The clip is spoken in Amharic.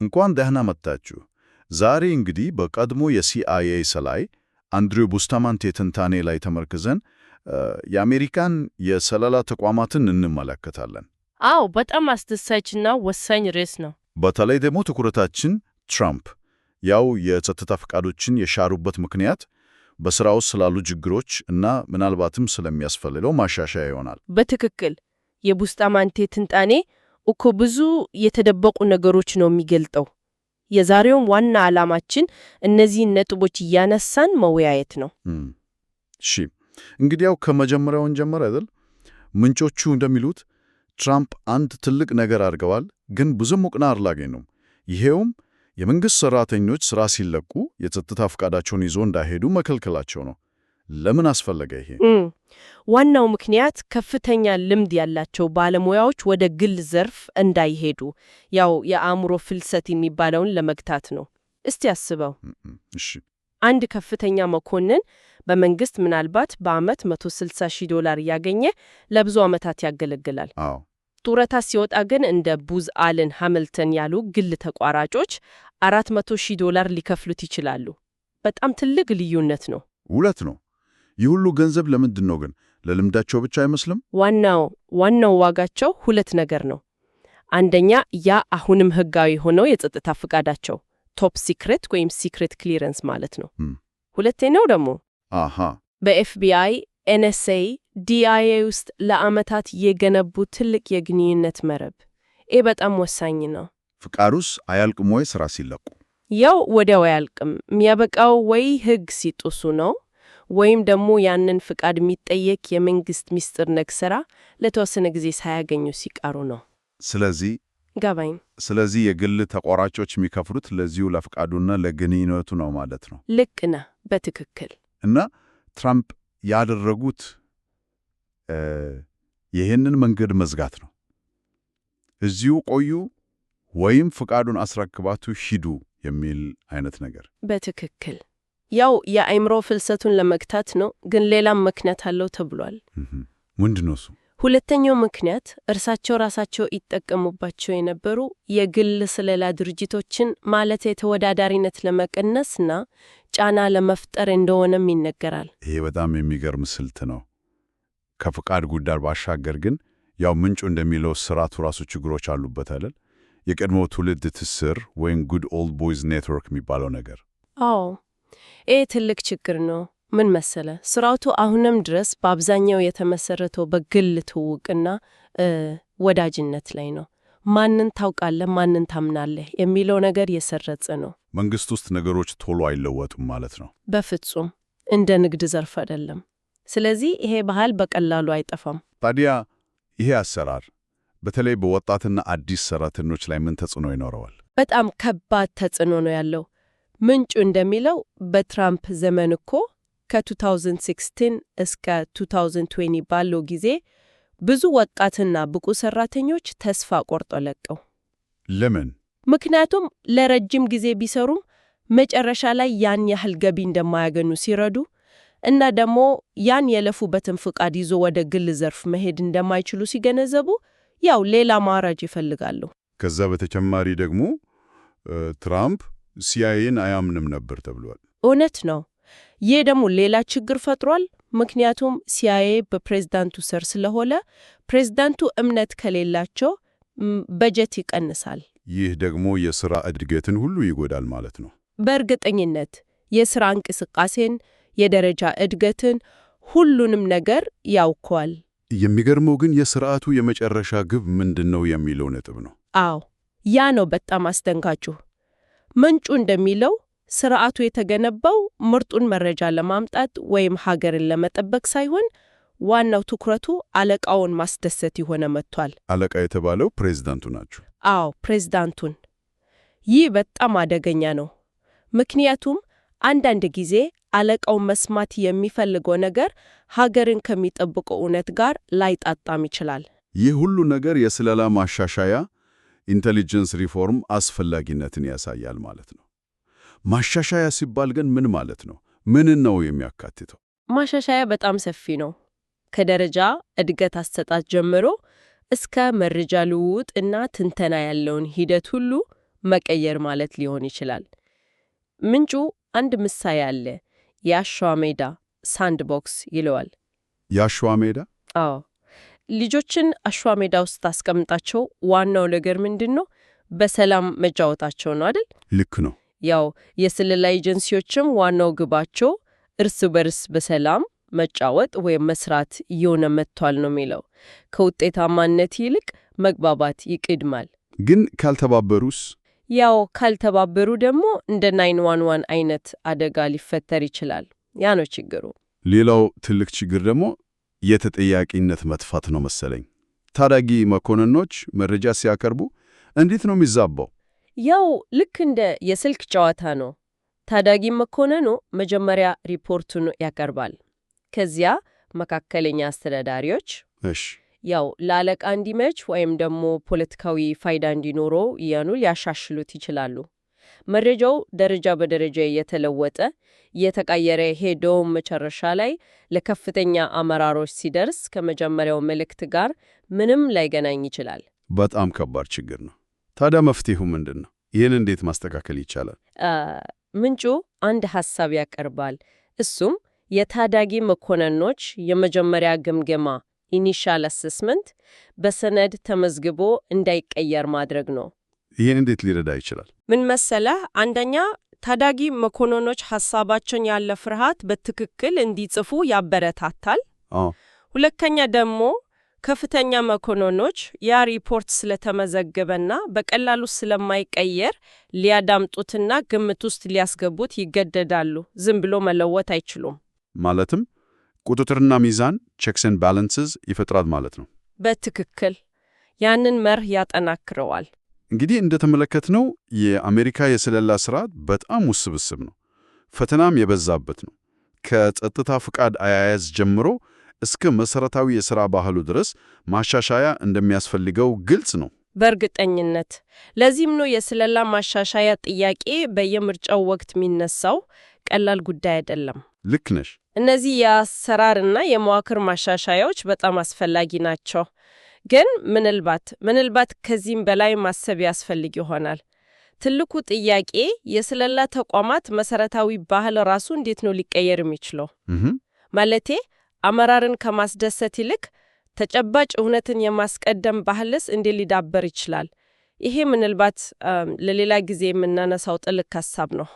እንኳን ደህና መጣችሁ። ዛሬ እንግዲህ በቀድሞ የሲአይኤ ሰላይ አንድሪው ቡስታማንቴ ትንታኔ ላይ ተመርክዘን የአሜሪካን የሰለላ ተቋማትን እንመለከታለን። አዎ፣ በጣም አስደሳችና ወሳኝ ርዕስ ነው። በተለይ ደግሞ ትኩረታችን ትራምፕ ያው የጸጥታ ፈቃዶችን የሻሩበት ምክንያት በሥራ ውስጥ ስላሉ ችግሮች እና ምናልባትም ስለሚያስፈልገው ማሻሻያ ይሆናል። በትክክል የቡስታማንቴ ትንታኔ እኮ ብዙ የተደበቁ ነገሮች ነው የሚገልጠው። የዛሬውም ዋና ዓላማችን እነዚህን ነጥቦች እያነሳን መወያየት ነው። እሺ፣ እንግዲያው ከመጀመሪያውን ጀመር አይደል? ምንጮቹ እንደሚሉት ትራምፕ አንድ ትልቅ ነገር አድርገዋል፣ ግን ብዙም እውቅና አላገኙም። ይሄውም የመንግሥት ሠራተኞች ሥራ ሲለቁ የጸጥታ ፈቃዳቸውን ይዞ እንዳይሄዱ መከልከላቸው ነው። ለምን አስፈለገ ይሄ? ዋናው ምክንያት ከፍተኛ ልምድ ያላቸው ባለሙያዎች ወደ ግል ዘርፍ እንዳይሄዱ ያው የአእምሮ ፍልሰት የሚባለውን ለመግታት ነው። እስቲ አስበው። እሺ፣ አንድ ከፍተኛ መኮንን በመንግስት ምናልባት በዓመት $160,000 እያገኘ ለብዙ ዓመታት ያገለግላል። አዎ። ጡረታ ሲወጣ ግን እንደ ቡዝ አለን ሃሚልተን ያሉ ግል ተቋራጮች $400,000 ሊከፍሉት ይችላሉ። በጣም ትልቅ ልዩነት ነው። እውነት ነው። ይህ ሁሉ ገንዘብ ለምንድን ነው ግን? ለልምዳቸው ብቻ አይመስልም? ዋናው ዋጋቸው ሁለት ነገር ነው። አንደኛ ያ አሁንም ሕጋዊ ሆነው የጸጥታ ፈቃዳቸው ቶፕ ሲክሬት ወይም ሲክሬት ክሊረንስ ማለት ነው። ሁለተኛው ደግሞ በኤፍቢአይ፣ ኤንኤስኤ፣ ዲአይኤ ውስጥ ለዓመታት የገነቡ ትልቅ የግንኙነት መረብ። ይህ በጣም ወሳኝ ነው። ፍቃዱስ አያልቅም ወይ? ሥራ ሲለቁ ያው ወዲያው አያልቅም። የሚያበቃው ወይ ሕግ ሲጥሱ ነው ወይም ደግሞ ያንን ፍቃድ የሚጠየቅ የመንግስት ሚስጥር ነክ ሥራ ለተወሰነ ጊዜ ሳያገኙ ሲቀሩ ነው። ስለዚህ የግል ተቋራጮች የሚከፍሉት ለዚሁ ለፍቃዱና ለግንኙነቱ ነው ማለት ነው። ልክ ነህ፣ በትክክል። እና ትራምፕ ያደረጉት ይህንን መንገድ መዝጋት ነው። እዚሁ ቆዩ ወይም ፍቃዱን አስረክባቱ ሂዱ የሚል አይነት ነገር። በትክክል ያው የአእምሮ ፍልሰቱን ለመግታት ነው። ግን ሌላም ምክንያት አለው ተብሏል። ምንድን ነው እሱ? ሁለተኛው ምክንያት እርሳቸው ራሳቸው ይጠቀሙባቸው የነበሩ የግል ስለላ ድርጅቶችን ማለት የተወዳዳሪነት ለመቀነስና ጫና ለመፍጠር እንደሆነም ይነገራል። ይሄ በጣም የሚገርም ስልት ነው። ከፍቃድ ጉዳይ ባሻገር ግን ያው ምንጩ እንደሚለው ስርዓቱ ራሱ ችግሮች አሉበት አይደል? የቀድሞው ትውልድ ትስር ወይም ጉድ ኦልድ ቦይዝ ኔትወርክ የሚባለው ነገር። አዎ፣ ይህ ትልቅ ችግር ነው። ምን መሰለ፣ ስርዓቱ አሁንም ድረስ በአብዛኛው የተመሰረተው በግል ትውውቅና ወዳጅነት ላይ ነው። ማንን ታውቃለህ፣ ማንን ታምናለህ የሚለው ነገር የሰረጸ ነው። መንግስት ውስጥ ነገሮች ቶሎ አይለወጡም ማለት ነው። በፍጹም እንደ ንግድ ዘርፍ አይደለም። ስለዚህ ይሄ ባህል በቀላሉ አይጠፋም። ታዲያ ይሄ አሰራር በተለይ በወጣትና አዲስ ሰራተኞች ላይ ምን ተጽዕኖ ይኖረዋል? በጣም ከባድ ተጽዕኖ ነው ያለው። ምንጩ እንደሚለው በትራምፕ ዘመን እኮ ከ2016 እስከ 2020 ባለው ጊዜ ብዙ ወጣትና ብቁ ሰራተኞች ተስፋ ቆርጦ ለቀው። ለምን? ምክንያቱም ለረጅም ጊዜ ቢሰሩም መጨረሻ ላይ ያን ያህል ገቢ እንደማያገኙ ሲረዱ እና ደግሞ ያን የለፉበትን ፍቃድ ይዞ ወደ ግል ዘርፍ መሄድ እንደማይችሉ ሲገነዘቡ ያው ሌላ አማራጭ ይፈልጋሉ። ከዛ በተጨማሪ ደግሞ ትራምፕ ሲአይኤን አያምንም ነበር ተብሏል። እውነት ነው። ይህ ደግሞ ሌላ ችግር ፈጥሯል። ምክንያቱም ሲአይኤ በፕሬዝዳንቱ ስር ስለሆነ ፕሬዝዳንቱ እምነት ከሌላቸው በጀት ይቀንሳል። ይህ ደግሞ የሥራ እድገትን ሁሉ ይጎዳል ማለት ነው። በእርግጠኝነት የሥራ እንቅስቃሴን፣ የደረጃ እድገትን፣ ሁሉንም ነገር ያውከዋል። የሚገርመው ግን የሥርዓቱ የመጨረሻ ግብ ምንድን ነው የሚለው ነጥብ ነው። አዎ፣ ያ ነው በጣም አስደንጋጩ። ምንጩ እንደሚለው ስርዓቱ የተገነባው ምርጡን መረጃ ለማምጣት ወይም ሀገርን ለመጠበቅ ሳይሆን ዋናው ትኩረቱ አለቃውን ማስደሰት ይሆነ መጥቷል። አለቃ የተባለው ፕሬዝዳንቱ ናቸው። አዎ፣ ፕሬዝዳንቱን። ይህ በጣም አደገኛ ነው። ምክንያቱም አንዳንድ ጊዜ አለቃው መስማት የሚፈልገው ነገር ሀገርን ከሚጠብቀው እውነት ጋር ላይጣጣም ይችላል። ይህ ሁሉ ነገር የስለላ ማሻሻያ ኢንቴሊጀንስ ሪፎርም አስፈላጊነትን ያሳያል ማለት ነው። ማሻሻያ ሲባል ግን ምን ማለት ነው? ምንን ነው የሚያካትተው? ማሻሻያ በጣም ሰፊ ነው። ከደረጃ እድገት አሰጣጥ ጀምሮ እስከ መረጃ ልውውጥ እና ትንተና ያለውን ሂደት ሁሉ መቀየር ማለት ሊሆን ይችላል። ምንጩ አንድ ምሳሌ አለ። የአሸዋ ሜዳ ሳንድቦክስ ይለዋል። የአሸዋ ሜዳ? አዎ፣ ልጆችን አሸዋ ሜዳ ውስጥ ታስቀምጣቸው፣ ዋናው ነገር ምንድን ነው? በሰላም መጫወታቸው ነው አይደል? ልክ ነው። ያው የስለላ ኤጀንሲዎችም ዋናው ግባቸው እርስ በርስ በሰላም መጫወት ወይም መስራት እየሆነ መጥቷል ነው የሚለው። ከውጤታማነት ይልቅ መግባባት ይቅድማል። ግን ካልተባበሩስ? ያው ካልተባበሩ ደግሞ እንደ 911 አይነት አደጋ ሊፈጠር ይችላል። ያ ነው ችግሩ። ሌላው ትልቅ ችግር ደግሞ የተጠያቂነት መጥፋት ነው መሰለኝ። ታዳጊ መኮንኖች መረጃ ሲያቀርቡ እንዴት ነው የሚዛባው? ያው ልክ እንደ የስልክ ጨዋታ ነው። ታዳጊ መኮንኑ መጀመሪያ ሪፖርቱን ያቀርባል። ከዚያ መካከለኛ አስተዳዳሪዎች ያው ለአለቃ እንዲመች ወይም ደግሞ ፖለቲካዊ ፋይዳ እንዲኖረው እያኑ ሊያሻሽሉት ይችላሉ። መረጃው ደረጃ በደረጃ እየተለወጠ እየተቀየረ ሄዶ መጨረሻ ላይ ለከፍተኛ አመራሮች ሲደርስ ከመጀመሪያው መልእክት ጋር ምንም ላይገናኝ ይችላል። በጣም ከባድ ችግር ነው። ታዲያ መፍትሄው ምንድን ነው? ይህን እንዴት ማስተካከል ይቻላል? ምንጩ አንድ ሐሳብ ያቀርባል። እሱም የታዳጊ መኮንኖች የመጀመሪያ ግምገማ ኢኒሻል አሰስመንት በሰነድ ተመዝግቦ እንዳይቀየር ማድረግ ነው። ይህን እንዴት ሊረዳ ይችላል? ምን መሰለህ? አንደኛ ታዳጊ መኮንኖች ሐሳባቸውን ያለ ፍርሃት በትክክል እንዲጽፉ ያበረታታል። ሁለተኛ ደግሞ ከፍተኛ መኮንኖች ያ ሪፖርት ስለተመዘገበና በቀላሉ ስለማይቀየር ሊያዳምጡትና ግምት ውስጥ ሊያስገቡት ይገደዳሉ። ዝም ብሎ መለወጥ አይችሉም። ማለትም ቁጥጥርና ሚዛን ቼክስ ኤንድ ባላንስስ ይፈጥራል ማለት ነው። በትክክል ያንን መርህ ያጠናክረዋል። እንግዲህ እንደተመለከትነው የአሜሪካ የስለላ ስርዓት በጣም ውስብስብ ነው፣ ፈተናም የበዛበት ነው። ከጸጥታ ፍቃድ አያያዝ ጀምሮ እስከ መሰረታዊ የሥራ ባህሉ ድረስ ማሻሻያ እንደሚያስፈልገው ግልጽ ነው። በእርግጠኝነት ለዚህም ነው የስለላ ማሻሻያ ጥያቄ በየምርጫው ወቅት የሚነሳው። ቀላል ጉዳይ አይደለም። ልክ ነሽ። እነዚህ የአሰራርና የመዋቅር ማሻሻያዎች በጣም አስፈላጊ ናቸው። ግን ምናልባት ከዚህም በላይ ማሰብ ያስፈልግ ይሆናል። ትልቁ ጥያቄ የስለላ ተቋማት መሰረታዊ ባህል ራሱ እንዴት ነው ሊቀየር የሚችለው? ማለቴ አመራርን ከማስደሰት ይልቅ ተጨባጭ እውነትን የማስቀደም ባህልስ እንዴት ሊዳበር ይችላል? ይሄ ምናልባት ለሌላ ጊዜ የምናነሳው ጥልቅ ሐሳብ ነው።